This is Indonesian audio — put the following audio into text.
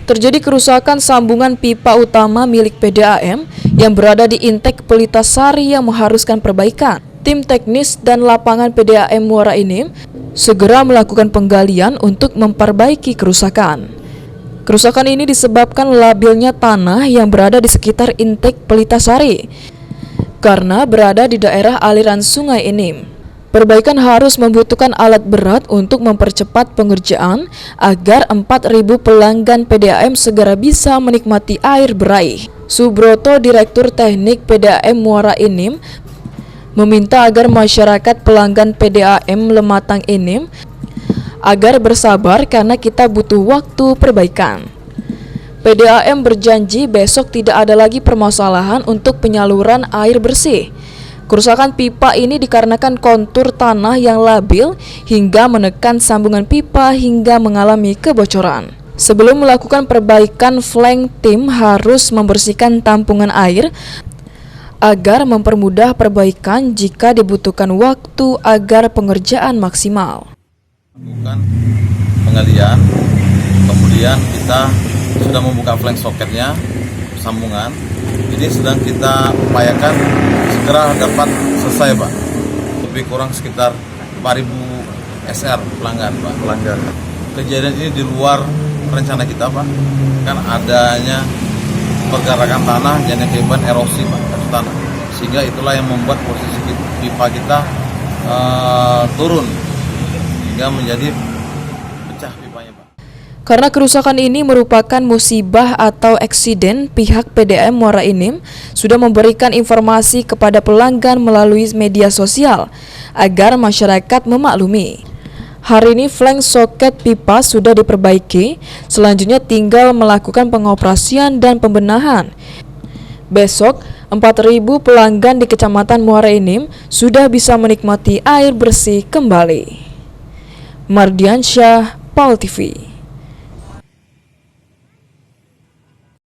Terjadi kerusakan sambungan pipa utama milik PDAM yang berada di Intek Pelitasari yang mengharuskan perbaikan. Tim teknis dan lapangan PDAM Muara Enim segera melakukan penggalian untuk memperbaiki kerusakan. Kerusakan ini disebabkan labilnya tanah yang berada di sekitar Intek Pelitasari karena berada di daerah aliran Sungai Enim. Perbaikan harus membutuhkan alat berat untuk mempercepat pengerjaan agar 4.000 pelanggan PDAM segera bisa menikmati air berai. Subroto, Direktur Teknik PDAM Muara Enim, meminta agar masyarakat pelanggan PDAM Lematang Enim agar bersabar karena kita butuh waktu perbaikan. PDAM berjanji besok tidak ada lagi permasalahan untuk penyaluran air bersih. Kerusakan pipa ini dikarenakan kontur tanah yang labil hingga menekan sambungan pipa hingga mengalami kebocoran. Sebelum melakukan perbaikan, flank tim harus membersihkan tampungan air agar mempermudah perbaikan jika dibutuhkan waktu agar pengerjaan maksimal. Lakukan penggalian, kemudian kita sudah membuka flank soketnya, sambungan. Ini sedang kita upayakan segera dapat selesai, Pak. Lebih kurang sekitar 4.000 SR pelanggan, Pak. Kejadian ini di luar rencana kita, Pak. Kan adanya pergerakan tanah yang akibat erosi, Pak, tanah. Sehingga itulah yang membuat posisi pipa kita turun hingga menjadi pecah pipanya, Pak. Karena kerusakan ini merupakan musibah atau eksiden, pihak PDAM Muara Enim sudah memberikan informasi kepada pelanggan melalui media sosial agar masyarakat memaklumi. Hari ini flank soket pipa sudah diperbaiki, selanjutnya tinggal melakukan pengoperasian dan pembenahan. Besok, 4.000 pelanggan di Kecamatan Muara Enim sudah bisa menikmati air bersih kembali. Mardiansyah, PAL TV.